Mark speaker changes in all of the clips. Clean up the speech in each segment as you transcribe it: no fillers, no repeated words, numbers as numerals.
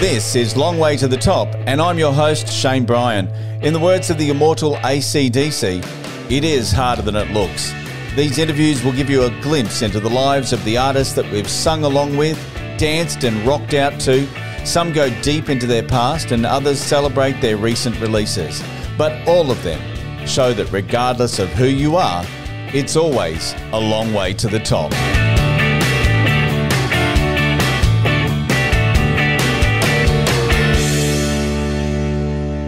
Speaker 1: This is Long Way to the Top, and I'm your host, Shane Bryan. In the words of the immortal AC/DC, it is harder than it looks. These interviews will give you a glimpse into the lives of the artists that we've sung along with, danced and rocked out to. Some go deep into their past and others celebrate their recent releases. But all of them show that regardless of who you are, it's always a long way to the top.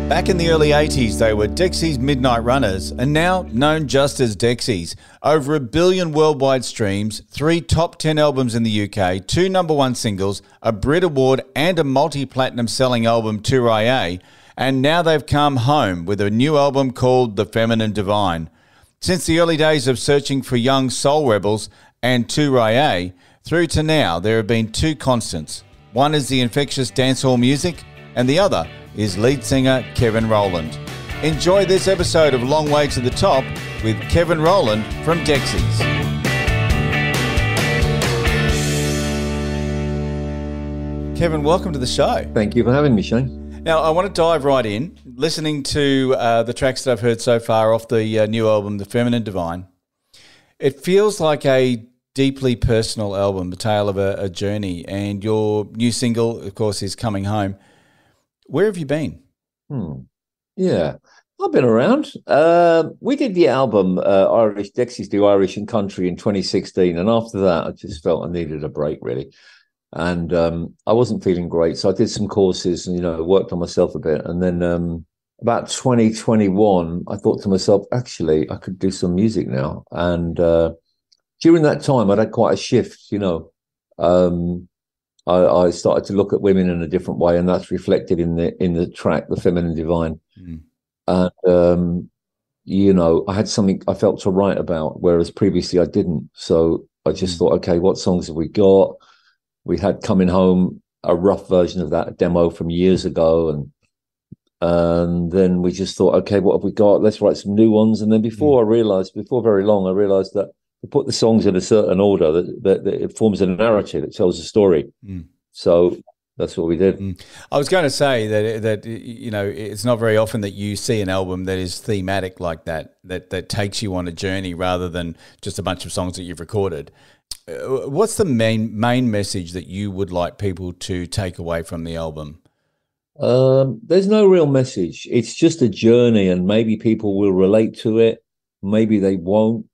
Speaker 1: Back in the early 80s, they were Dexy's Midnight Runners, and now known just as Dexys. Over 1 billion worldwide streams, 3 top 10 albums in the UK, 2 #1 singles, a Brit Award and a multi-platinum selling album, Too-Rye-Ay, and now they've come home with a new album called The Feminine Divine. Since the early days of searching for young soul rebels and Too-Rye-Ay, through to now there have been 2 constants. One is the infectious dancehall music, and the other is lead singer Kevin Rowland. Enjoy this episode of Long Way to the Top with Kevin Rowland from Dexys. Kevin, welcome to the show.
Speaker 2: Thank you for having me, Shane.
Speaker 1: Now, I want to dive right in. Listening to the tracks that I've heard so far off the new album, The Feminine Divine, it feels like a deeply personal album, the tale of a journey, and your new single, of course, is Coming Home. Where have you been?
Speaker 2: Yeah, I've been around. We did the album Irish Dexys Do Irish and Country in 2016, and after that, I just felt I needed a break, really. And I wasn't feeling great, so I did some courses and worked on myself a bit. And then about 2021, I thought to myself, actually, I could do some music now. And during that time, I'd had quite a shift. I started to look at women in a different way, and that's reflected in the track, The Feminine Divine. And, I had something I felt to write about, whereas previously I didn't. So I just thought, okay, what songs have we got? We had Coming Home, a rough version of that, a demo from years ago. And then we just thought, okay, what have we got? Let's write some new ones. And then before very long, I realized that to put the songs in a certain order, that it forms a narrative, it tells a story. So that's what we did.
Speaker 1: I was going to say that it's not very often that you see an album that is thematic like that takes you on a journey rather than just a bunch of songs that you've recorded. What's the main message that you would like people to take away from the album?
Speaker 2: There's no real message. It's just a journey, and maybe people will relate to it. Maybe they won't.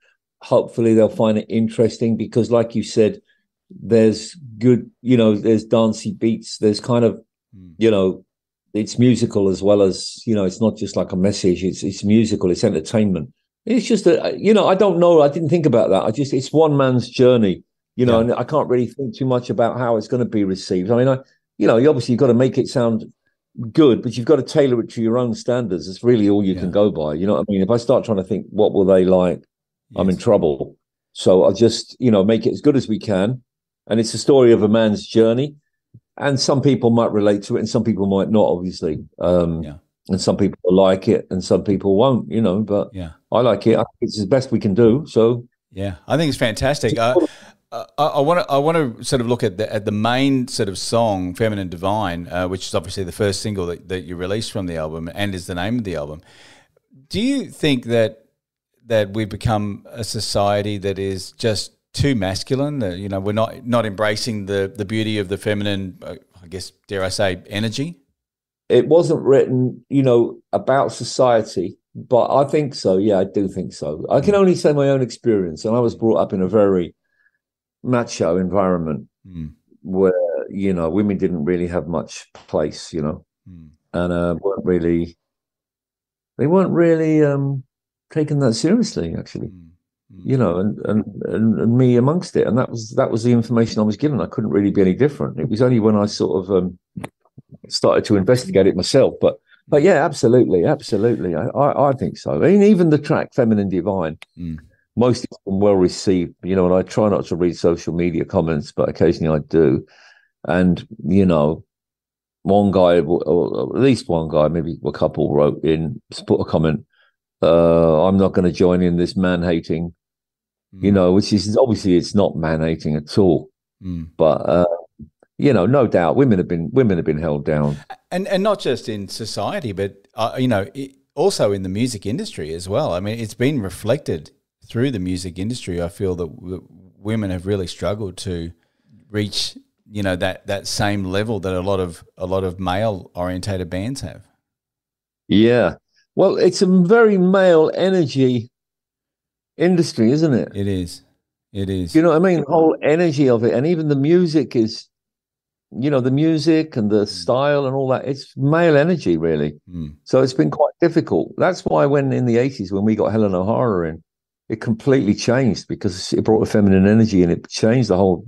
Speaker 2: Hopefully they'll find it interesting because, like you said, there's good, there's dancey beats. There's kind of, it's musical as well as, it's not just like a message. It's musical. It's entertainment. It's just I don't know. I didn't think about that. It's one man's journey, and I can't really think too much about how it's going to be received. I mean, you obviously you've got to make it sound good, but you've got to tailor it to your own standards. It's really all you can go by. You know what I mean? If I start trying to think, what will they like? I'm in trouble. So I'll just, make it as good as we can. And it's a story of a man's journey. And some people might relate to it and some people might not, obviously. And some people like it and some people won't, but I like it. I think it's the best we can do. So
Speaker 1: yeah, I think it's fantastic. I want to sort of look at the main sort of song, Feminine Divine, which is obviously the first single that you released from the album and is the name of the album. Do you think that we've become a society that is just too masculine? We're not embracing the beauty of the feminine, I guess, dare I say, energy?
Speaker 2: It wasn't written, about society, but I think so. Yeah, I do think so. I can only say my own experience. And I was brought up in a very macho environment where, women didn't really have much place, and they weren't really taken that seriously, actually, and me amongst it. And that was the information I was given. I couldn't really be any different. It was only when I sort of started to investigate it myself. But yeah, absolutely. I think so. I mean, even the track Feminine Divine, most of them well received, and I try not to read social media comments, but occasionally I do. And, one guy, or at least one guy, maybe a couple wrote in, put a comment, I'm not going to join in this man-hating, which is obviously it's not man-hating at all. But no doubt women have been held down.
Speaker 1: And not just in society, but also in the music industry as well. I mean, it's been reflected through the music industry. I feel that women have really struggled to reach that same level that a lot of male orientated bands have.
Speaker 2: Yeah, well, it's a very male energy industry, isn't it?
Speaker 1: It is. It is.
Speaker 2: You know what I mean? The whole energy of it, and even the music is, the music and the style and all that, it's male energy, really. So it's been quite difficult. That's why when in the 80s, when we got Helen O'Hara in, it completely changed because it brought a feminine energy and it changed the whole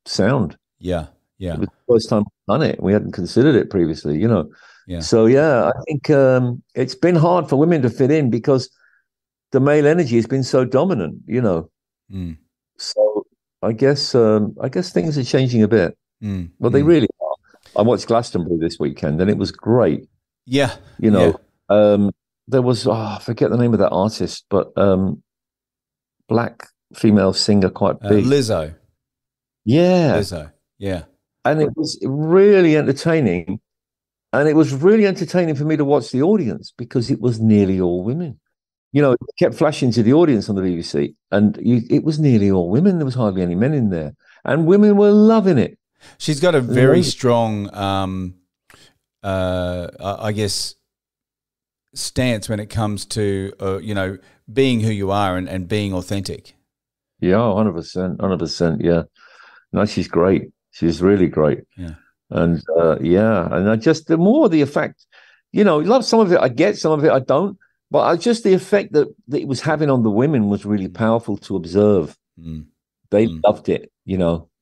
Speaker 2: sound.
Speaker 1: Yeah, yeah.
Speaker 2: It was the first time we've done it. We hadn't considered it previously,
Speaker 1: Yeah.
Speaker 2: So, yeah, I think it's been hard for women to fit in because the male energy has been so dominant, So I guess things are changing a bit. Well, they really are. I watched Glastonbury this weekend, and it was great.
Speaker 1: Yeah,
Speaker 2: there was I forget the name of that artist, but black female singer, quite big.
Speaker 1: Lizzo.
Speaker 2: Yeah,
Speaker 1: Lizzo. Yeah,
Speaker 2: and it was really entertaining, and it was really entertaining for me to watch the audience because it was nearly all women. It kept flashing to the audience on the BBC, and it was nearly all women. There was hardly any men in there, and women were loving it.
Speaker 1: She's got a very strong, I guess, stance when it comes to, being who you are and being authentic.
Speaker 2: Yeah, 100%, 100%. Yeah, no, she's great. She's really great.
Speaker 1: Yeah,
Speaker 2: and and I just the more the effect, love some of it. I get some of it. I don't. But just the effect that it was having on the women was really powerful to observe. They loved it,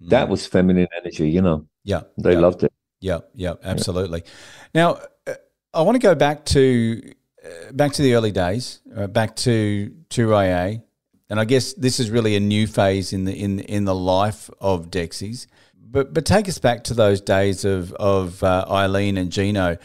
Speaker 2: That was feminine energy,
Speaker 1: Yeah.
Speaker 2: They loved it.
Speaker 1: Yeah, absolutely. Now, I want to go back to the early days, back to Too-Rye-Ay, and I guess this is really a new phase in the life of Dexys. But take us back to those days of Eileen and Gino.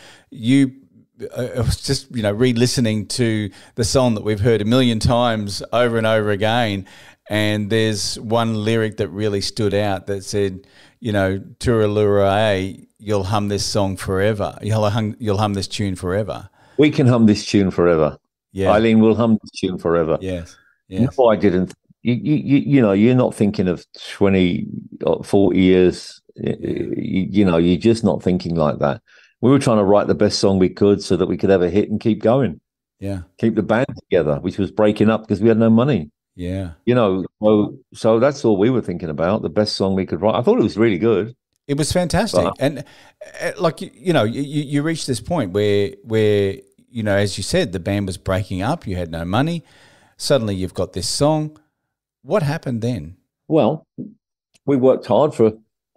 Speaker 1: I was just, re-listening to the song that we've heard a million times over and over again, and there's one lyric that really stood out that said, Too-Rye-Ay, you'll hum this song forever. You'll hum this tune forever.
Speaker 2: We can hum this tune forever. Yeah, Eileen will hum this tune forever.
Speaker 1: Yes.
Speaker 2: No, I didn't. You're not thinking of 20 or 40 years. You're just not thinking like that. We were trying to write the best song we could so that we could have a hit and keep going.
Speaker 1: Yeah.
Speaker 2: Keep the band together, which was breaking up because we had no money.
Speaker 1: Yeah.
Speaker 2: So that's all we were thinking about, the best song we could write. I thought it was really good.
Speaker 1: It was fantastic. And like, you reached this point where, as you said, the band was breaking up. You had no money. Suddenly you've got this song. What happened then?
Speaker 2: Well, we worked hard for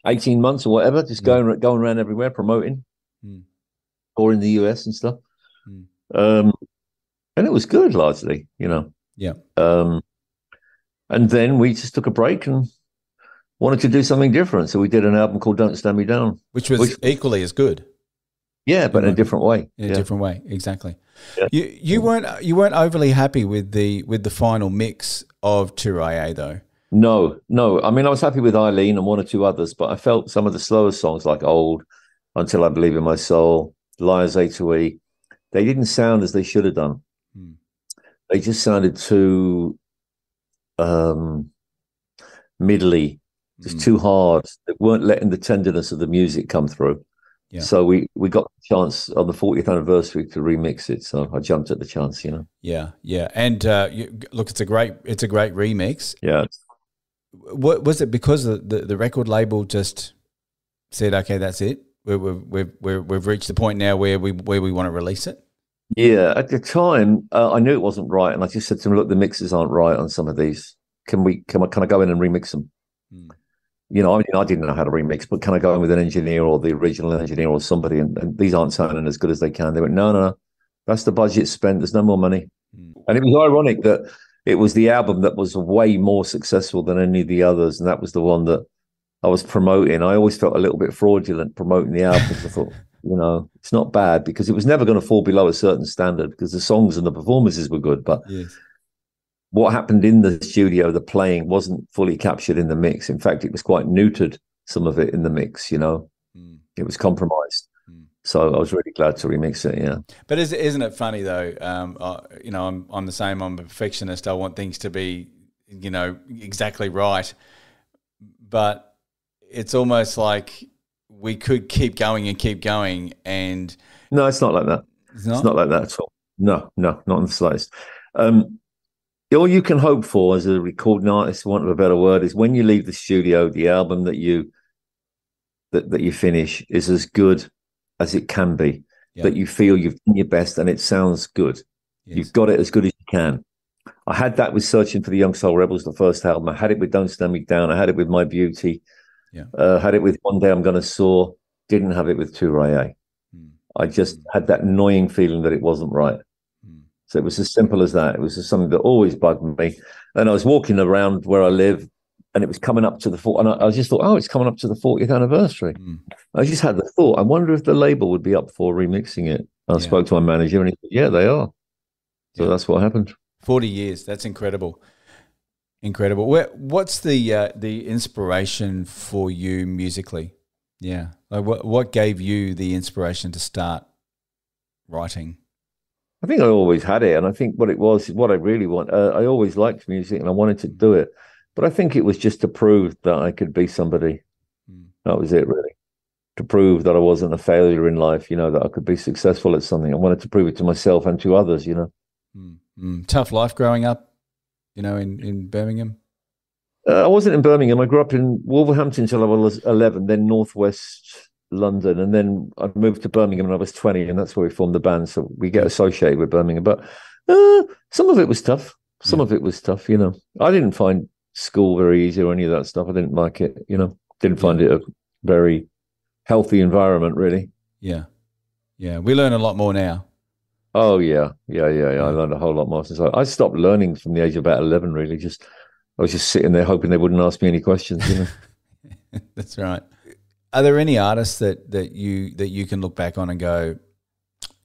Speaker 2: 18 months or whatever, just going around everywhere promoting. Or in the US and stuff. And it was good largely,
Speaker 1: Yeah.
Speaker 2: And then we just took a break and wanted to do something different. So we did an album called Don't Stand Me Down.
Speaker 1: Which was equally as good.
Speaker 2: Yeah, but in a different way.
Speaker 1: In a different way, exactly. Yeah. You weren't overly happy with the final mix of Too-Rye-Ay though.
Speaker 2: No. I mean, I was happy with Eileen and one or two others, but I felt some of the slower songs like Old, Until I Believe in My Soul, Liars A2E, they didn't sound as they should have done. They just sounded too middly, just too hard. They weren't letting the tenderness of the music come through. Yeah. So we got the chance on the 40th anniversary to remix it. So I jumped at the chance,
Speaker 1: Yeah. And look, it's a great remix.
Speaker 2: Yeah.
Speaker 1: What was it? Because the record label just said, "Okay, that's it. We've reached the point now where we want to release it."
Speaker 2: Yeah, at the time, I knew it wasn't right, and I just said to them, "Look, the mixes aren't right on some of these. Can I go in and remix them?" I didn't know how to remix, but can I go in with an engineer or the original engineer or somebody? And these aren't sounding as good as they can. They went, no, that's the budget spent. There's no more money. And it was ironic that it was the album that was way more successful than any of the others, and that was the one that I was promoting. I always felt a little bit fraudulent promoting the album. I thought, it's not bad because it was never going to fall below a certain standard because the songs and the performances were good. But what happened in the studio, the playing wasn't fully captured in the mix. In fact, it was quite neutered, some of it in the mix, It was compromised. So I was really glad to remix it. Yeah.
Speaker 1: But isn't it funny though? You know, I'm the same. I'm a perfectionist. I want things to be, you know, exactly right. But it's almost like we could keep going and keep going. And
Speaker 2: no, it's not like that. It's not like that at all. No, not in the slightest. All you can hope for as a recording artist, for want of a better word, is when you leave the studio, the album that you finish is as good as it can be. Yep. That you feel you've done your best and it sounds good. Yes. You've got it as good as you can. I had that with Searching for the Young Soul Rebels, the first album. I had it with Don't Stand Me Down. I had it with My Beauty. Yeah. Had it with One Day I'm Gonna Soar. Didn't have it with Too-Rye-Ay. I just had that annoying feeling that it wasn't right. So it was as simple as that. It was just something that always bugged me. And I was walking around where I live, and it was coming up to and I just thought, oh, it's coming up to the 40th anniversary. I just had the thought, I wonder if the label would be up for remixing it. I spoke to my manager, and he said, yeah, they are. So that's what happened.
Speaker 1: 40 years. That's incredible. Incredible. What's the inspiration for you musically? Yeah. Like what gave you the inspiration to start writing?
Speaker 2: I think I always had it. And I think what I really want, I always liked music and I wanted to do it. But I think it was just to prove that I could be somebody. That was it, really. To prove that I wasn't a failure in life, you know, that I could be successful at something. I wanted to prove it to myself and to others, you know.
Speaker 1: Tough life growing up, you know, in Birmingham?
Speaker 2: I wasn't in Birmingham. I grew up in Wolverhampton until I was 11, then northwest London, and then I moved to Birmingham when I was 20, and that's where we formed the band. So we get associated with Birmingham. But some of it was tough. Some of it was tough, you know. I didn't find school very easy or any of that stuff. I didn't like it, you know. Didn't find it a very healthy environment, really.
Speaker 1: Yeah. Yeah. We learn a lot more now.
Speaker 2: Oh, yeah. I learned a whole lot more since I stopped learning from the age of about 11, really. I was just sitting there hoping they wouldn't ask me any questions, you know.
Speaker 1: That's right. Are there any artists that you can look back on and go,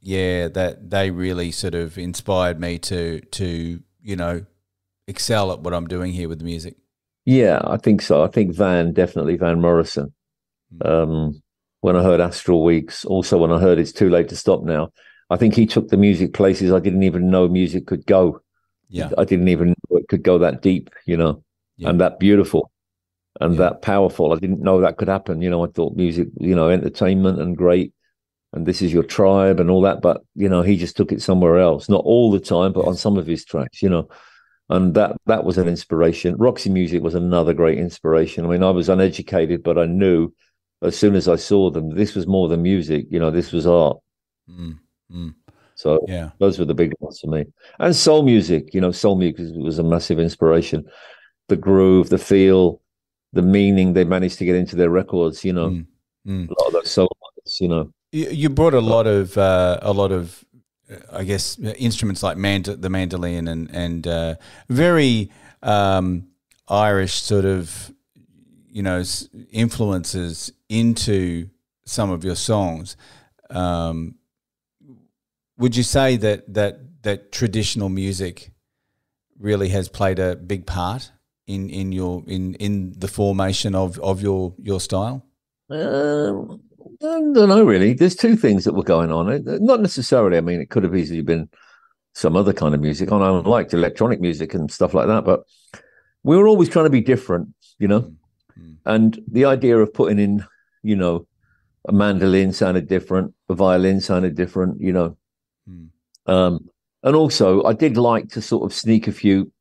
Speaker 1: yeah, that they really sort of inspired me to you know, excel at what I'm doing here with the music?
Speaker 2: Yeah, I think so. I think definitely Van Morrison. When I heard Astral Weeks, also when I heard It's Too Late to Stop Now, I think he took the music places I didn't even know music could go. Yeah, I didn't even know it could go that deep, you know, and that beautiful and that powerful. I didn't know that could happen. You know, I thought music, you know, entertainment and great, and this is your tribe and all that. But, you know, he just took it somewhere else, not all the time, but on some of his tracks, you know, and that was an inspiration. Roxy Music was another great inspiration. I mean, I was uneducated, but I knew as soon as I saw them, this was more than music, you know, this was art. So those were the big ones for me. And soul music, you know, soul music was a massive inspiration. The groove, the feel, the meaning they managed to get into their records, you know, a lot of those soul ones, you know.
Speaker 1: You brought a lot of I guess, instruments like the mandolin and very Irish sort of, you know, influences into some of your songs. Would you say that traditional music really has played a big part in the formation of your style?
Speaker 2: I don't know, really. There's two things that were going on. Not necessarily. I mean, it could have easily been some other kind of music. And I liked electronic music and stuff like that. But we were always trying to be different, you know. And the idea of putting in, you know, a mandolin sounded different, a violin sounded different, you know. And also, I did like to sort of sneak a few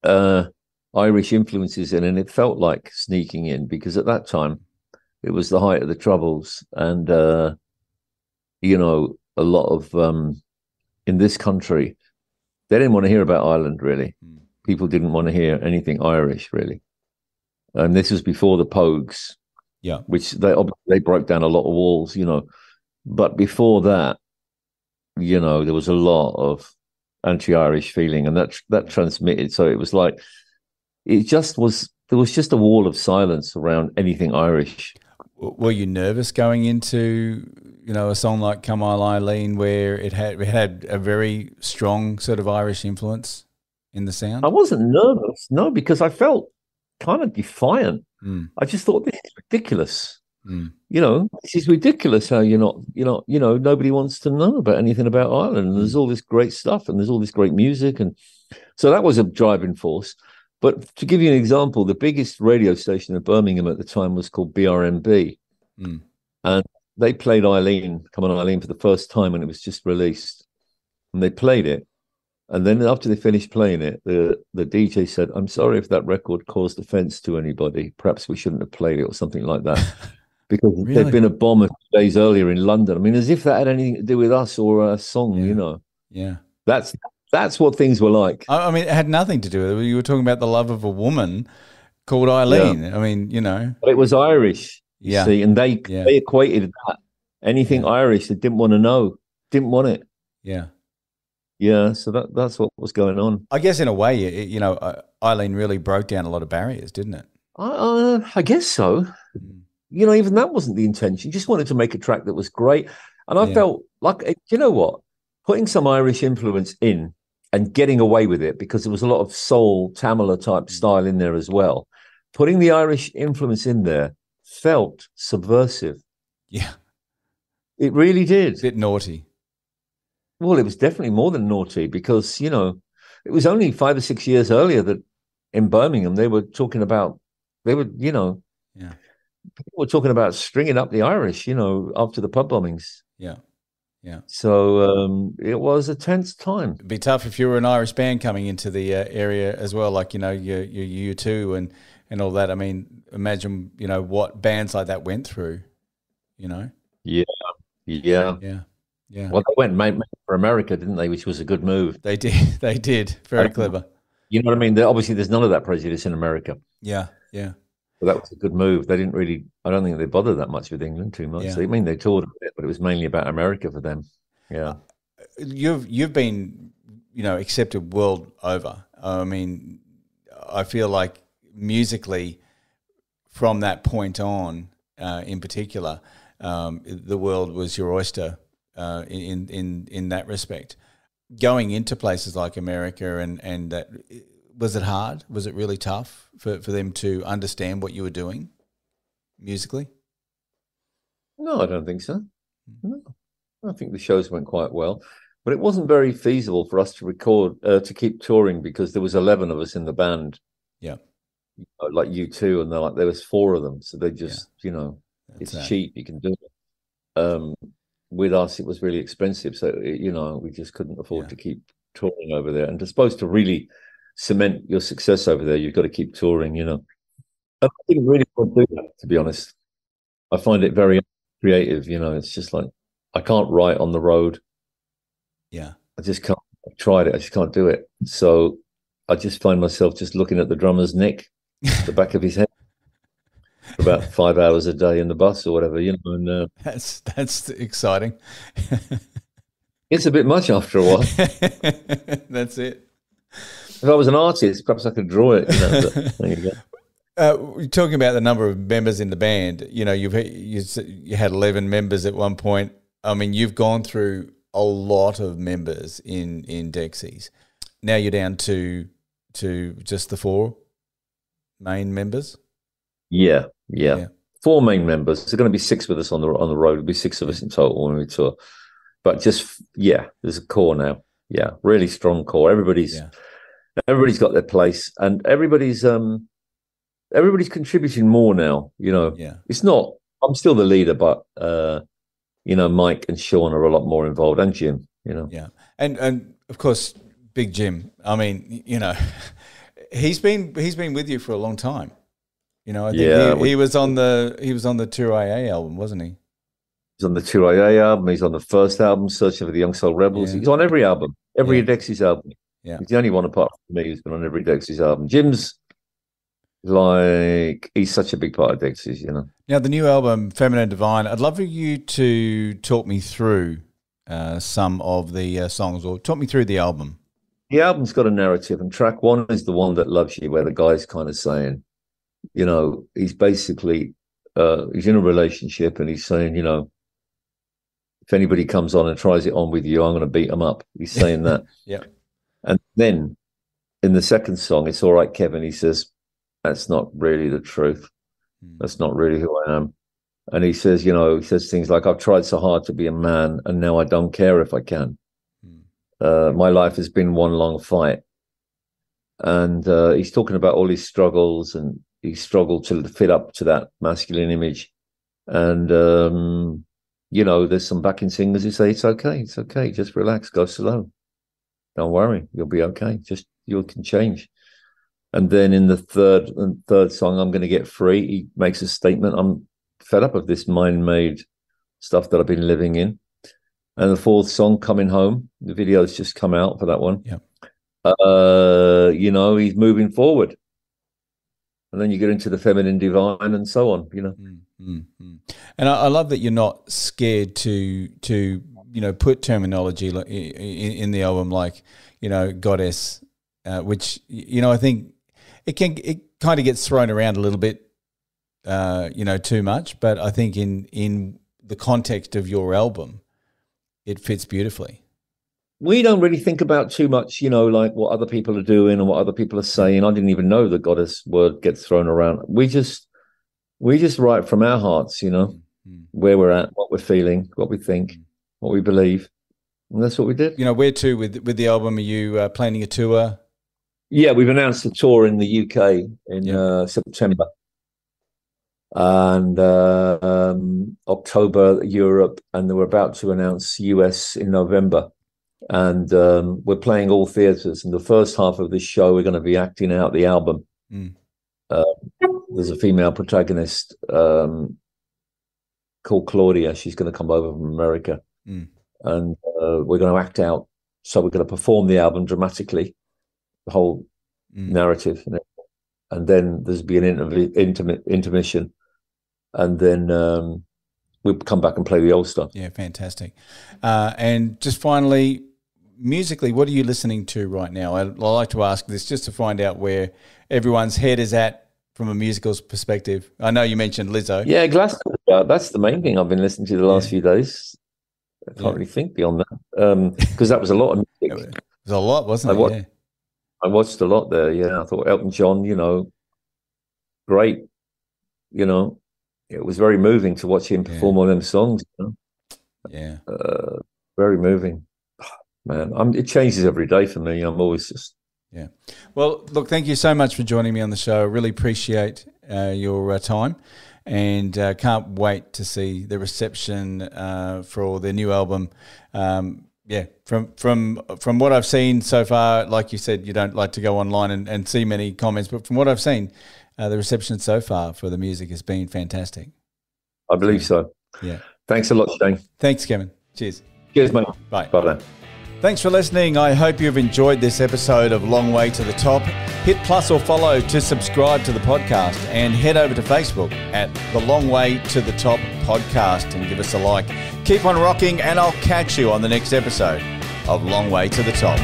Speaker 2: Irish influences in, and it felt like sneaking in because at that time it was the height of the Troubles, and you know, a lot of in this country they didn't want to hear about Ireland, really. People didn't want to hear anything Irish, really. And this was before the Pogues, which they broke down a lot of walls, you know. But before that, you know, there was a lot of anti-Irish feeling, and that transmitted. So it was like there was just a wall of silence around anything Irish.
Speaker 1: Were you nervous going into, you know, a song like Come On Eileen, where it had a very strong sort of Irish influence in the sound?
Speaker 2: I wasn't nervous, no, because I felt kind of defiant. I just thought, this is ridiculous.
Speaker 1: Mm.
Speaker 2: This is ridiculous how nobody wants to know about anything about Ireland. And there's all this great stuff and there's all this great music. And so that was a driving force. But to give you an example, the biggest radio station in Birmingham at the time was called BRMB.
Speaker 1: Mm.
Speaker 2: And they played Come On Eileen for the first time when it was just released. And they played it. And then after they finished playing it, the DJ said, "I'm sorry if that record caused offense to anybody. Perhaps we shouldn't have played it," or something like that. Because
Speaker 1: Really?
Speaker 2: there'd been a bomb a few days earlier in London. I mean, as if that had anything to do with us or a song,
Speaker 1: Yeah.
Speaker 2: That's what things were like.
Speaker 1: I mean, it had nothing to do with it. You were talking about the love of a woman called Eileen. Yeah. I mean,
Speaker 2: But it was Irish, you see, and they equated that. Anything Irish, they didn't want to know, didn't want it.
Speaker 1: Yeah.
Speaker 2: Yeah, so that's what was going on.
Speaker 1: I guess in a way, Eileen really broke down a lot of barriers, didn't it?
Speaker 2: I guess so. Even that wasn't the intention. Just wanted to make a track that was great. And I felt like, you know what? Putting some Irish influence in and getting away with it, because there was a lot of soul, Tamala type style in there as well. Putting the Irish influence in there felt subversive.
Speaker 1: Yeah.
Speaker 2: It really did.
Speaker 1: A bit naughty.
Speaker 2: Well, it was definitely more than naughty because, it was only 5 or 6 years earlier that in Birmingham, they were talking about, people were talking about stringing up the Irish, after the pub bombings.
Speaker 1: Yeah. Yeah.
Speaker 2: So it was a tense time.
Speaker 1: It'd be tough if you were an Irish band coming into the area as well, like, your U2 and all that. I mean, imagine, what bands like that went through,
Speaker 2: Yeah.
Speaker 1: Yeah. Yeah.
Speaker 2: Well, they went made for America, didn't they? Which was a good move.
Speaker 1: They did. They did. Very clever.
Speaker 2: You know what I mean? Obviously, there's none of that prejudice in America.
Speaker 1: Yeah. Yeah.
Speaker 2: So that was a good move. They didn't really, I don't think they bothered that much with England too much.
Speaker 1: Yeah.
Speaker 2: They toured a bit, but it was mainly about America for them. Yeah.
Speaker 1: You've been, accepted world over. I mean, I feel like musically from that point on, in particular, the world was your oyster. In that respect, going into places like America and that, was it hard? Was it really tough for them to understand what you were doing musically?
Speaker 2: No, I don't think so. No, I think the shows went quite well, but it wasn't very feasible for us to record to keep touring because there was 11 of us in the band.
Speaker 1: Yeah,
Speaker 2: like U2, and there was 4 of them, so they just it's cheap, you can do it. With us, it was really expensive, so we just couldn't afford to keep touring over there. And to supposed to really cement your success over there, you've got to keep touring. I didn't really want to do that, to be honest. I find it very creative. It's just like I can't write on the road.
Speaker 1: Yeah,
Speaker 2: I just can't. I've tried it. I just can't do it. So I just find myself just looking at the drummer's neck, the back of his head, for about 5 hours a day in the bus or whatever, and
Speaker 1: that's exciting.
Speaker 2: It's a bit much after a while.
Speaker 1: That's it.
Speaker 2: If I was an artist, perhaps I could draw it. But there you
Speaker 1: go. Talking about the number of members in the band, you had 11 members at one point. I mean, you've gone through a lot of members in Dexys. Now you're down to just the 4 main members. Yeah.
Speaker 2: 4 main members. There's going to be 6 with us on the road. There'll be 6 of us in total when we tour. But there's a core now. Yeah, really strong core. Everybody's got their place, and everybody's contributing more now. It's not. I'm still the leader, but Mike and Sean are a lot more involved, and Jim.
Speaker 1: Yeah, and of course, Big Jim. I mean, he's been with you for a long time. I think he was on the Too-Rye-Ay album, wasn't he?
Speaker 2: He's on the Too-Rye-Ay album. He's on the first album, Searching for the Young Soul Rebels. Yeah. He's on every album, every Dexys album. Yeah. He's the only one apart from me who's been on every Dexys album. Jim's he's such a big part of Dexys,
Speaker 1: Now, the new album, Feminine Divine, I'd love for you to talk me through some of the songs, or talk me through the album.
Speaker 2: The album's got a narrative, and track 1 is The One That Loves You, where the guy's kind of saying, he's basically, he's in a relationship and he's saying, if anybody comes on and tries it on with you, I'm going to beat them up. He's saying that.
Speaker 1: Yeah.
Speaker 2: And then in the second song, It's All Right, Kevin, he says, that's not really the truth. That's not really who I am. And he says, he says things like, I've tried so hard to be a man, and now I don't care if I can. My life has been one long fight. And he's talking about all his struggles, and he struggled to fit up to that masculine image. And, there's some backing singers who say, it's okay, just relax, go slow. Don't worry, you'll be okay. You can change. And then in the third song, I'm going to get free, he makes a statement. I'm fed up of this mind-made stuff that I've been living in. And the fourth song, Coming Home, the video's just come out for that one.
Speaker 1: Yeah.
Speaker 2: He's moving forward. And then you get into the feminine divine and so on,
Speaker 1: And I love that you're not scared to put terminology in the album like, goddess, which, I think it kind of gets thrown around a little bit, too much. But I think in the context of your album, it fits beautifully.
Speaker 2: We don't really think about too much, like what other people are doing and what other people are saying. I didn't even know the goddess word gets thrown around. We just write from our hearts, where we're at, what we're feeling, what we think, what we believe. And that's what we did.
Speaker 1: Where to with the album? Are you planning a tour?
Speaker 2: Yeah, we've announced a tour in the UK in September. And October, Europe, and then we're about to announce US in November. And we're playing all theatres. In the first half of this show, we're going to be acting out the album. There's a female protagonist called Claudia. She's going to come over from America. And we're going to act out. So we're going to perform the album dramatically, the whole narrative. And then there's be an intermission. And then we'll come back and play the old stuff.
Speaker 1: Yeah, fantastic. And just finally, musically, what are you listening to right now? I like to ask this just to find out where everyone's head is at from a musical perspective. I know you mentioned Lizzo.
Speaker 2: Yeah, Glasgow. That's the main thing I've been listening to the last few days. I can't really think beyond that because that was a lot of music.
Speaker 1: It was a lot, wasn't it?
Speaker 2: I watched a lot there. Yeah, I thought Elton John, great. It was very moving to watch him perform all them songs.
Speaker 1: Yeah,
Speaker 2: very moving. Man, it changes every day for me. I'm always just
Speaker 1: Well, look, thank you so much for joining me on the show. I really appreciate your time, and can't wait to see the reception for the new album. From what I've seen so far, like you said, you don't like to go online and see many comments, but from what I've seen, the reception so far for the music has been fantastic.
Speaker 2: I believe so.
Speaker 1: Yeah.
Speaker 2: Thanks a lot, Shane.
Speaker 1: Thanks, Kevin. Cheers.
Speaker 2: Cheers, mate.
Speaker 1: Bye.
Speaker 2: Bye then.
Speaker 1: Thanks for listening. I hope you've enjoyed this episode of Long Way to the Top. Hit plus or follow to subscribe to the podcast, and head over to Facebook at the Long Way to the Top podcast and give us a like. Keep on rocking, and I'll catch you on the next episode of Long Way to the Top.